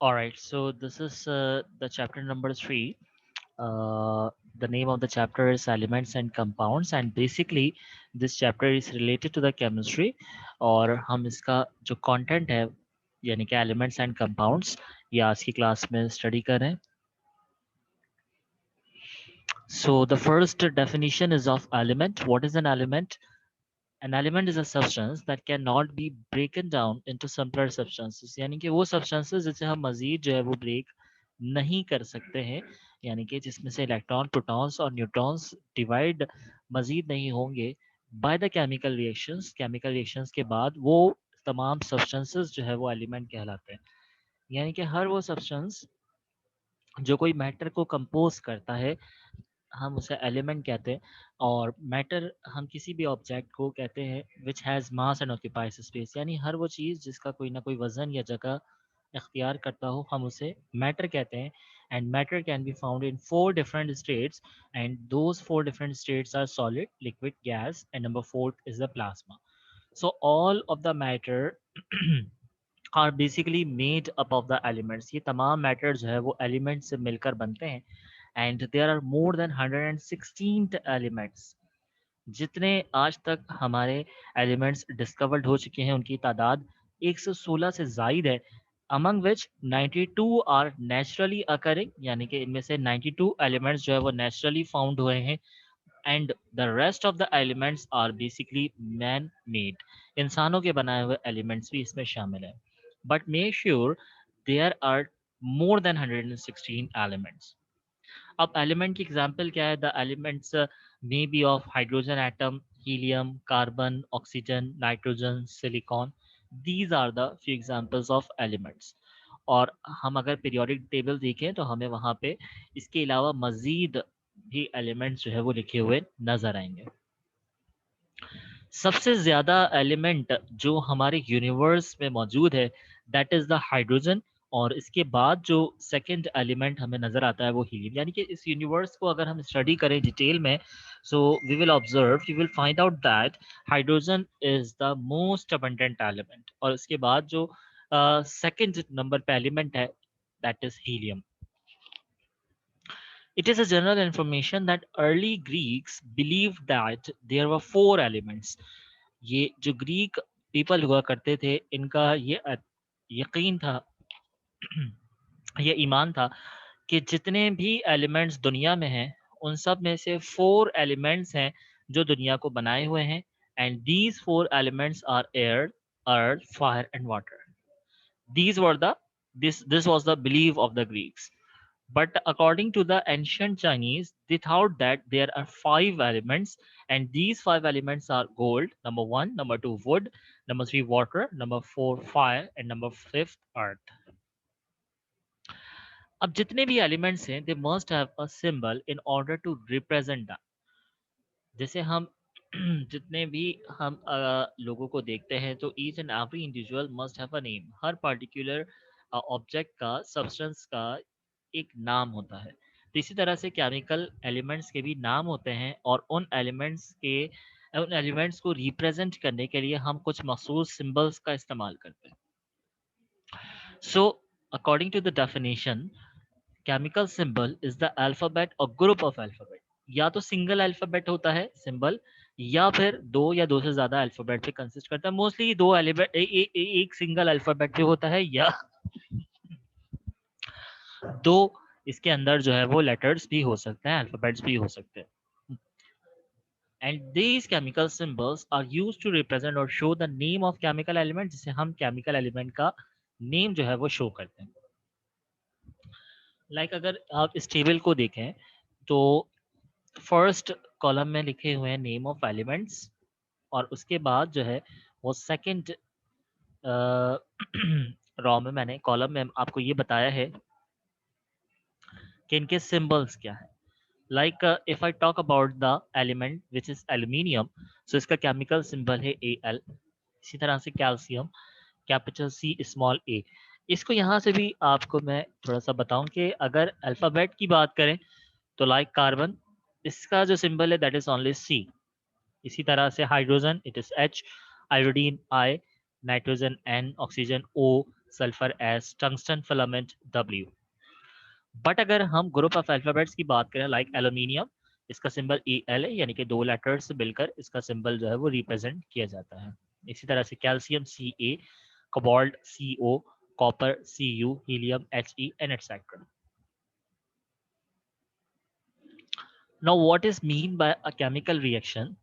All right, so this is the chapter number 3. The name of the chapter is Elements and Compounds, and basically this chapter is related to the chemistry. और हम इसका जो content है यानी कि elements and compounds ये आज की क्लास में स्टडी करें. So the first definition is of element. What is an element? An element is a substance that cannot be broken down into simpler substances. यानी कि वो substances जिसे हम मजीद जो है वो break नहीं कर सकते हैं, यानी कि जिसमें से इलेक्ट्रॉन प्रोटॉन्स और न्यूट्रॉन्स डिवाइड मजीद नहीं होंगे बाय द केमिकल रिएक्शंस के बाद वो तमाम सब्सटेंसेस जो है वो एलिमेंट कहलाते हैं. यानी कि हर वो सब्सटेंस जो कोई मैटर को कंपोज करता है हम उसे एलिमेंट कहते हैं. और मैटर हम किसी भी ऑब्जेक्ट को कहते हैं which has mass and occupies space, यानी हर वो चीज़ जिसका कोई ना कोई वजन या जगह इख्तियार करता हो हम उसे मैटर कहते हैं. And matter can be found in 4 different states, and those 4 different states are solid, liquid, gas, and number 4 is the plasma. So all of the matter are basically made up of the elements. ये तमाम matter जो है वो element से मिलकर बनते हैं. And there are more than 116 elements. जितने आज तक हमारे एलिमेंट्स डिस्कवर्ड हो चुके हैं उनकी तादाद 116 से जायद है. Among which 92 are naturally occurring, यानी कि इनमें से 92 एलिमेंट्स जो है वो नेचुरली फाउंड हुए हैं. And the rest of the elements are basically man made. इंसानों के बनाए हुए एलिमेंट्स भी इसमें शामिल हैं. But make sure there are more than 116 elements. अब एलिमेंट की एग्जांपल क्या है? The elements may be of hydrogen atom, helium, carbon, oxygen, nitrogen, silicon. These are the few examples of elements. और हम अगर पीरियोडिक टेबल देखें तो हमें वहाँ पे इसके अलावा मजीद भी एलिमेंट्स जो है वो लिखे हुए नजर आएंगे. सबसे ज़्यादा एलिमेंट जो हमारे यूनिवर्स में मौजूद है दैट इज़ द हाइड्रोजन. और इसके बाद जो सेकंड एलिमेंट हमें नज़र आता है वो हीलियम. यानी कि इस यूनिवर्स को अगर हम स्टडी करें डिटेल में so we will observe, we will find out that hydrogen is the most abundant element. और इसके बाद जो सेकंड नंबर पे एलिमेंट है that is helium. It is a general information that early Greeks believed that there were 4 elements. ये जो Greek people हुआ करते थे इनका ये यकीन था ये ईमान था कि जितने भी एलिमेंट्स दुनिया में हैं उन सब में से 4 एलिमेंट्स हैं जो दुनिया को बनाए हुए हैं. And these 4 elements are air, earth, fire and water. These were the this was the belief of the Greeks. But according to the ancient Chinese, they thought that there are 5 elements, and these 5 elements are gold, number one, number two, wood, number three, water, number four, fire, and number fifth, earth. अब जितने भी elements हैं they must have a symbol in order to represent them. जैसे हम जितने भी हम लोगों को देखते हैं तो each and every individual must have a name. Her particular object का, सब्सटेंस का एक नाम होता है. तो इसी तरह से केमिकल एलिमेंट्स के भी नाम होते हैं और उन एलिमेंट्स को रिप्रेजेंट करने के लिए हम कुछ मखसूस सिंबल्स का इस्तेमाल करते हैं. So according to the definition, chemical symbol is the alphabet और ग्रुप ऑफ अल्फाबेट. या तो सिंगल अल्फाबेट होता है सिंबल, या फिर दो या दो से ज्यादा अल्फाबेट पे कंसिस्ट करता है. मोस्टली दो अल्फाबेट, एक सिंगल अल्फाबेट पे होता है, या दो इसके अंदर जो है वो लेटर्स भी हो सकते हैं, अल्फाबेट्स भी हो सकते हैं. And these chemical symbols are used to represent or show the name of chemical element, जिसे हम केमिकल एलिमेंट का नेम जो है वो शो करते हैं. अगर आप इस टेबल को देखें तो फर्स्ट कॉलम में लिखे हुए हैं नेम ऑफ एलिमेंट्स, और उसके बाद जो है वो सेकंड रॉ में मैंने कॉलम में आपको ये बताया है कि इनके सिंबल्स क्या है. if I talk about the element which is aluminium, so इसका केमिकल सिंबल है Al. इसी तरह से calcium, capital C small a. इसको यहाँ से भी आपको मैं थोड़ा सा बताऊं कि अगर अल्फाबेट की बात करें तो कार्बन, इसका जो सिंबल है दैट इज ओनली C. इसी तरह से hydrogen it is H, iodine I, nitrogen N, oxygen O, sulphur S, tungsten filament W। But अगर हम ग्रुप ऑफ अल्फाबेट्स की बात करें लाइक एल्यूमिनियम, इसका सिंबल EL है, यानी कि 2 लेटर्स से मिलकर इसका सिंबल जो है वो रिप्रेजेंट किया जाता है। इसी तरह से calcium Ca, cobalt CO, copper Cu, helium He and etcetera. Now what is mean by a chemical reaction?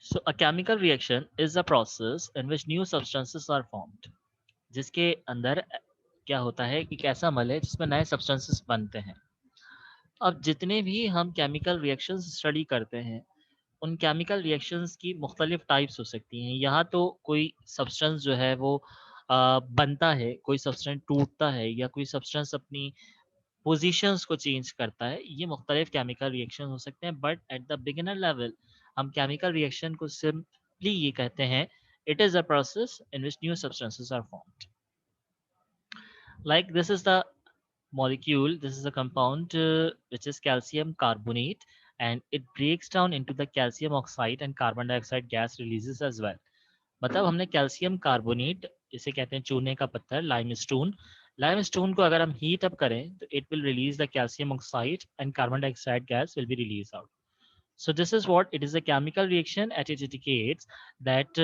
So a chemical reaction is a process in which new substances are formed. जिसके अंदर क्या होता है कि एक ऐसा मल है जिसमें नए सब्सटेंसेस बनते हैं। अब जितने भी हम केमिकल रिएक्शंस स्टडी करते हैं, उन केमिकल रिएक्शंस की मुख्तलिफ टाइप्स हो सकती हैं। यहाँ तो कोई सब्सटेंस जो है वो बनता है, कोई सब्सटेंस टूटता है, या कोई सब्सटेंस अपनी पोजीशंस को चेंज करता है। ये मुख्तलिफ केमिकल रिएक्शन हो सकते हैं, but at the beginner level हम केमिकल रिएक्शन को सिंपली ये कहते हैं, it is a process in which new substances are formed. Like this is the molecule, this is a compound which is calcium carbonate, and it breaks down into the calcium oxide and carbon dioxide gas releases as well. मतलब हमने calcium carbonate, इसे कहते हैं चूने का पत्थर, limestone. Limestone को अगर हम हीट अप करें तो it will release the calcium oxide and carbon dioxide gas will be release out. So this is what it is, a chemical reaction and it indicates that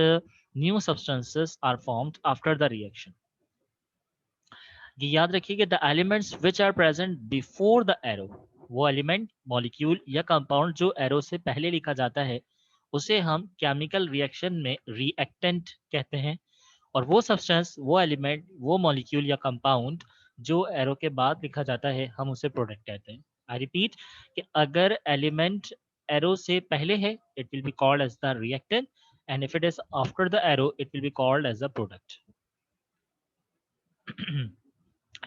new substances are formed after the reaction. ये याद रखिए कि the elements which are present before the arrow, वो element, molecule या compound जो arrow से पहले लिखा जाता है, उसे हम केमिकल रिएक्शन में रिएक्टेंट कहते हैं। और वो सब्सटेंस, वो एलिमेंट, वो मॉलिक्यूल या कंपाउंड जो एरो के बाद लिखा जाता है, हम उसे प्रोडक्ट कहते हैं। आई रिपीट कि अगर एलिमेंट एरो से पहले है, it will be called as the reactant, and if it is after the arrow, it will be called as the product.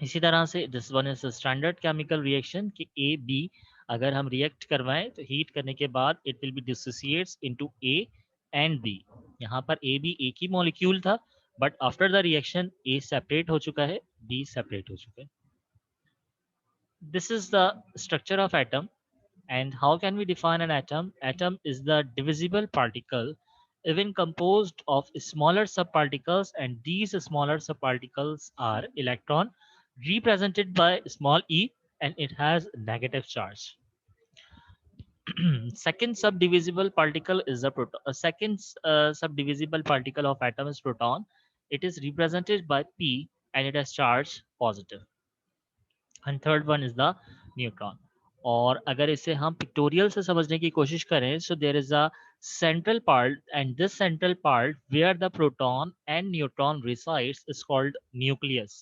इसी तरह से this one is standard chemical reaction कि A B अगर हम react करवाएं तो हीट करने के बाद it will be dissociates into A and B. यहाँ पर ए बी एक ही मॉलिक्यूल था, but after the reaction A separate हो चुका है, बी सेपरेट हो चुका है। This is the structure of atom and how can we define an atom? Atom is the divisible particle even composed of smaller subparticles, and these smaller subparticles are electron represented by small e, and it has negative charge. Second subdivisible particle is the proton. Second subdivisible particle of atom is proton. It is represented by p and it has charge positive. And third one is the neutron. और अगर इसे हम pictorial से समझने की कोशिश करें, so there is a central part, and this central part where the proton and neutron resides is called nucleus,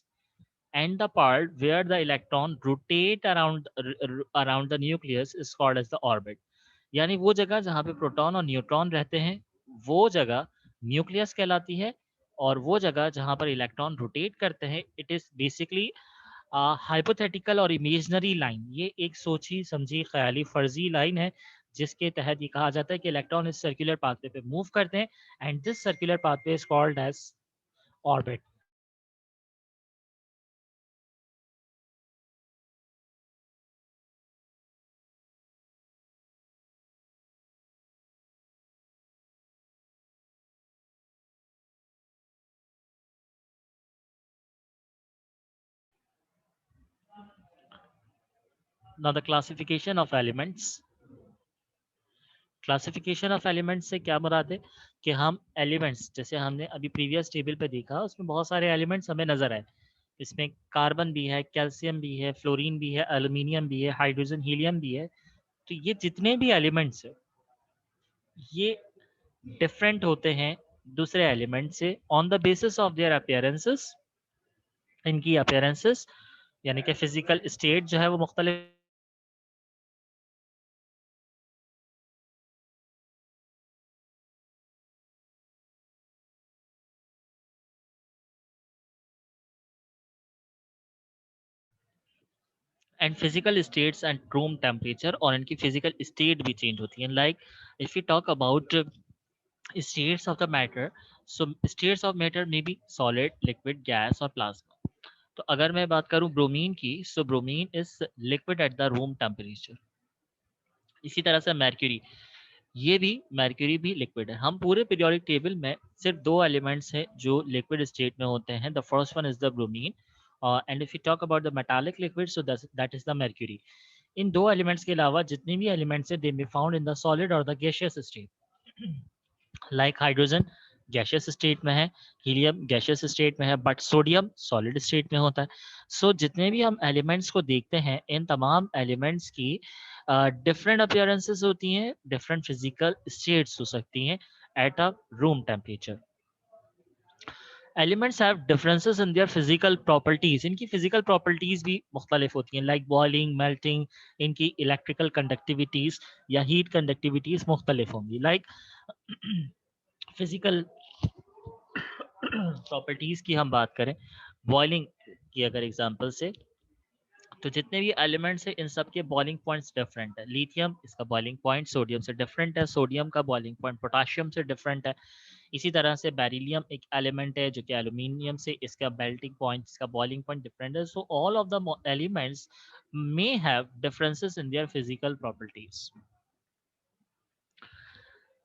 and the part where the electron rotate around the nucleus is called as the orbit. यानी वो जगह जहाँ पे proton और neutron रहते हैं, वो जगह न्यूक्लियस कहलाती है, और वो जगह जहाँ पर इलेक्ट्रॉन रोटेट करते हैं, इट इज बेसिकली हाइपोथेटिकल और इमेजनरी लाइन। ये एक सोची समझी ख्याली फर्जी लाइन है, जिसके तहत ये कहा जाता है कि इलेक्ट्रॉन इस सर्कुलर पाथवे पे मूव करते हैं, and this circular pathway is called as orbit. Now the classification of elements. Classification of elements से क्या मुराद है कि हम एलिमेंट्स, जैसे हमने अभी प्रीवियस टेबल पे देखा, उसमें बहुत सारे एलिमेंट्स हमें नजर आए। इसमें कार्बन भी है, कैल्शियम भी है, फ्लोरीन भी है, एल्यूमिनियम भी है, हाइड्रोजन हीलियम भी है। तो ये जितने भी एलिमेंट्स है, ये डिफरेंट होते हैं दूसरे एलिमेंट से on the basis of their appearances. इनकी अपीयरेंसेस यानी कि फिजिकल स्टेट जो है वो मुख्तलिफ, and physical states and room temperature, और इनकी फिजिकल स्टेट भी चेंज होती है। Like if you talk about states of the matter, so states of matter may be solid, liquid, gas और plasma. तो अगर मैं बात करूं ब्रोमीन की, so bromine is liquid at the room temperature. इसी तरह से mercury, ये भी mercury भी लिक्विड है। हम पूरे पीरियोडिक टेबल में सिर्फ दो एलिमेंट्स हैं जो लिक्विड स्टेट में होते हैं। The first one is the bromine and if you talk about the metallic liquid so that is the mercury। इन दो एलिमेंट्स के अलावा जितने भी एलिमेंट्स हैं दे मे फाउंड इन द सॉलिड और the gaseous state. Like hydrogen gaseous state में है, helium gaseous state में है, बट सोडियम सॉलिड स्टेट में होता है। सो जितने भी हम एलिमेंट्स को देखते हैं इन तमाम एलिमेंट्स की डिफरेंट अपीयरेंसेस होती हैं, डिफरेंट फिजिकल स्टेट्स हो सकती हैं at a room temperature. Elements have differences in their physical properties. इनकी फिजिकल प्रॉपर्टीज भी मुख्तलिफ होती हैं, लाइक बॉइलिंग, मेल्टिंग। इनकी इलेक्ट्रिकल कंडक्टिविटीज या हीट कंडक्टिविटीज मुख्तलिफ होंगी। लाइक फिजिकल प्रॉपर्टीज की हम बात करें, बॉइलिंग की अगर एग्जांपल से, तो जितने भी एलिमेंट्स हैं इन सब के बॉइलिंग पॉइंट्स डिफरेंट है। लिथियम इसका बॉइलिंग पॉइंट सोडियम से डिफरेंट है, सोडियम का बॉइलिंग पॉइंट पोटाशियम से डिफरेंट है। इसी तरह से बेरिलियम एक एलिमेंट है जो कि एल्यूमिनियम से, इसका मेल्टिंग पॉइंट, इसका बॉइलिंग पॉइंट डिफरेंट है। सो all of the elements may have differences in their physical properties.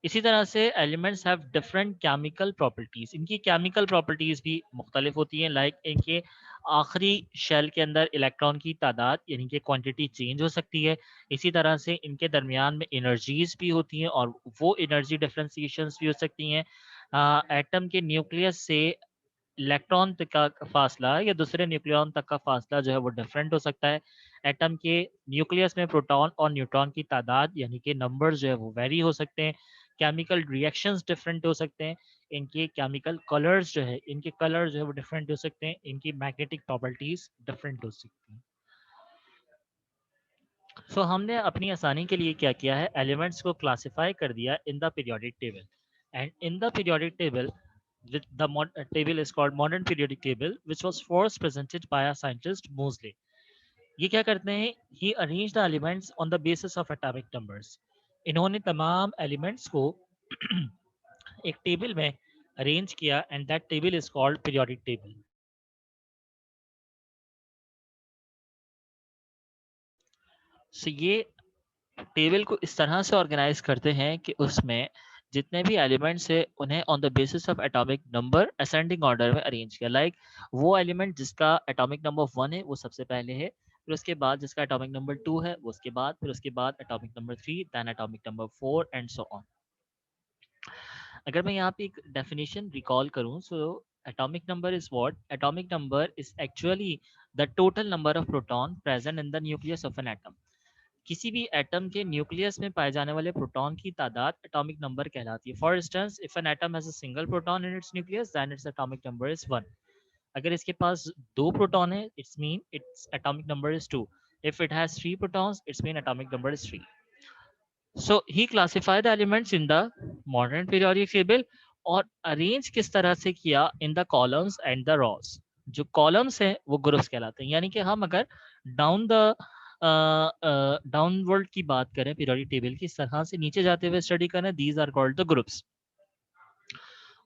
इसी तरह से elements have different chemical properties. इनकी केमिकल प्रॉपर्टीज भी मुख्तलिफ होती हैं। लाइक इनके आखिरी शेल के अंदर इलेक्ट्रॉन की तादाद यानी कि क्वांटिटी चेंज हो सकती है। इसी तरह से इनके दरमियान में एनर्जीज भी होती हैं और वो एनर्जी डिफरेंशिएशंस भी हो सकती हैं। एटम के न्यूक्लियस से इलेक्ट्रॉन तक का फासला या दूसरे न्यूक्लियन तक का फासला जो है वो डिफरेंट हो सकता है। एटम के न्यूक्लियस में प्रोटॉन और न्यूट्रॉन की तादाद यानी कि नंबर जो है वो वेरी हो सकते हैं। केमिकल रिएक्शंस डिफरेंट हो सकते हैं। इनके केमिकल कलर्स जो है, इनके कलर जो है वो डिफरेंट हो सकते हैं। इनकी मैग्नेटिक प्रॉपर्टीज डिफरेंट हो सकती हैं। सो हमने अपनी आसानी के लिए क्या किया है, एलिमेंट्स को क्लासिफाई कर दिया in the periodic table. And in the periodic table, table is called modern periodic table, which was first presented by a scientist Moseley. ये क्या करते हैं, he arranged the elements on the basis of atomic numbers. इन्होंने तमाम elements को एक table में arrange किया and that table is called periodic table. So ये टेबल को इस तरह से ऑर्गेनाइज करते हैं कि उसमें जितने भी एलिमेंट्स है उन्हें on the basis of atomic number ascending order में अरेंज किया। लाइक वो एलिमेंट जिसका एटॉमिक नंबर 1 है वो सबसे पहले है, फिर उसके बाद जिसका एटॉमिक नंबर 2 है वो उसके बाद, फिर उसके बाद atomic number 3, then atomic number 4 and so on. अगर मैं यहाँ पे एक डेफिनेशन रिकॉल करूँ, so atomic number is what, atomic number is actually the total number of proton present in the nucleus of an atom. किसी भी atom के nucleus में पाए जाने वाले प्रोटॉन की तादाद एटॉमिक नंबर कहलाती है। For instance, if an atom has a single proton in its nucleus then its atomic number is 1। अगर इसके पास दो प्रोटॉन है its mean its atomic number is 2। If it has 3 protons its mean atomic number is 3। So he classify the elements in the modern periodic table. और arrange किस तरह से किया, in the columns and the rows. जो columns हैं वो groups कहलाते हैं, यानी कि हम अगर डाउन द डाउनवर्ड की बात करें पीरियोडिक टेबल की, इस तरह से नीचे जाते हुए स्टडी करें, these are called the groups.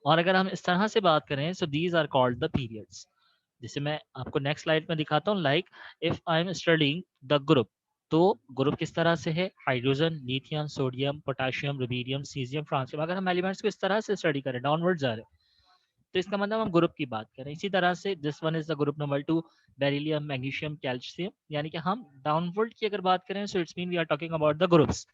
और अगर हम इस तरह से बात करें so these are called the periods. जिसे मैं आपको नेक्स्ट स्लाइड में दिखाता हूँ। Like if I am studying the group, तो ग्रुप किस तरह से है, hydrogen, lithium, sodium, potassium, rubidium, caesium, francium. अगर हम एलिमेंट्स को इस तरह से स्टडी करें, डाउनवर्ड जा रहे हैं, तो इसका मतलब हम ग्रुप की बात करें। इसी तरह से this one is the group number 2, beryllium, magnesium, calcium. यानी कि हम डाउनवर्ड की अगर बात करें so its mean we are talking about the groups.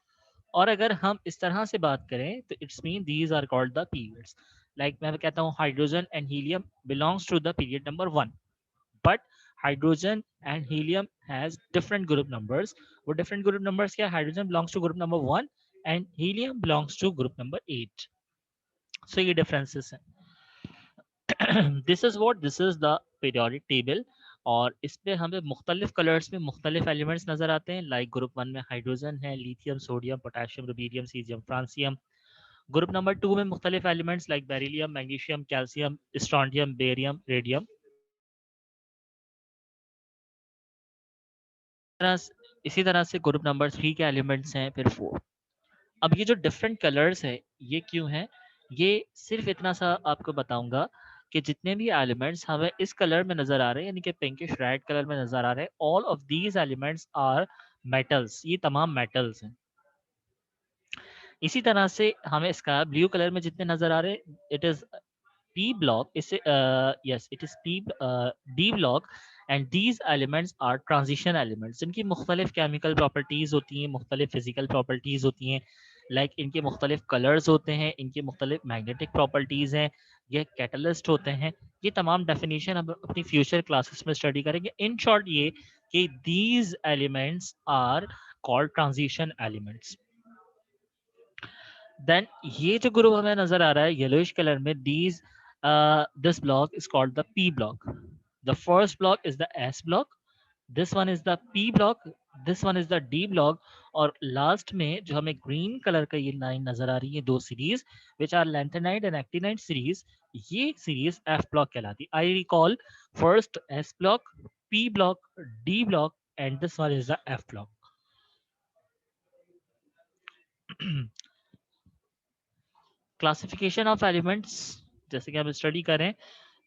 और अगर हम इस तरह से बात करें तो its mean these are called the periods. Like मैं कहता हूँ hydrogen and helium belongs to the period number 1, but hydrogen and helium has different group numbers. वो डिफरेंट ग्रुप नंबर्स क्या, hydrogen belongs to group number 1 and helium belongs to group number 8। So ये differences हैं। This is what, this is the periodic table. और इस पे हमें मुख्तलिफ colours में मुख्तलिफ एलिमेंट्स नजर आते हैं। लाइक ग्रुप 1 में हाइड्रोजन है, lithium, sodium, potassium, rubidium, caesium, francium. Group number 2 में मुख्तलिफ elements like beryllium, magnesium, calcium, strontium, barium, radium. इसी तरह से ग्रुप नंबर 3 के एलिमेंट्स हैं, फिर 4। अब ये जो डिफरेंट कलर्स है ये क्यों है, ये सिर्फ इतना सा आपको बताऊंगा कि जितने भी एलिमेंट्स हमें इस कलर में नजर आ रहे हैं, यानी कि पिंकिश रेड कलर में नजर आ रहे हैं, all of these elements are metals. ये तमाम मेटल्स हैं। इसी तरह से हमें इसका ब्लू कलर में जितने नजर आ रहे हैं, it is P block is yes it is D block and these elements are transition elements जिनकी मुख्तलिफ chemical properties होती हैं, मुख्तलिफ physical properties होती हैं, like इनके मुख्तलिफ colors होते हैं, इनके मुख्तलिफ magnetic properties हैं, ये catalyst होते हैं। ये तमाम definition हम अपनी future classes में study करेंगे। In short ये कि these elements are called transition elements। Then ये जो ग्रुप हमें नजर आ रहा है येलोइश कलर में, these this block is called the P block. The first block is the S block, this one is the P block, this one is the D block, और last में जो हमें ग्रीन कलर का ये line नजर आ रही है, दो series which are lanthanide and actinide series, ये सीरीज एफ ब्लॉक कहलाती है। I recall first S block, P block, D block and this one is the F block. Classification of elements जैसे कि हम स्टडी करें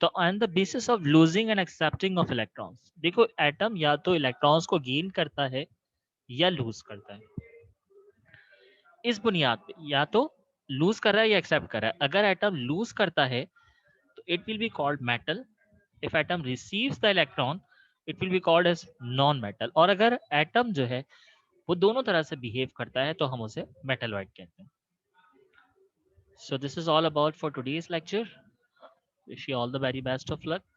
तो on the basis of losing and accepting of electrons, देखो atom या तो इलेक्ट्रॉन्स को gain करता है या लूज करता है। इस बुनियाद पे या तो लूज कर रहा है या एक्सेप्ट कर रहा है। अगर एटम लूज करता है तो it will be called metal, if atom receives the electron it will be called as non metal, और अगर एटम जो है वो दोनों तरह से बिहेव करता है तो हम उसे मेटलॉइड कहते हैं। So this is all about for today's lecture. Wish you all the very best of luck.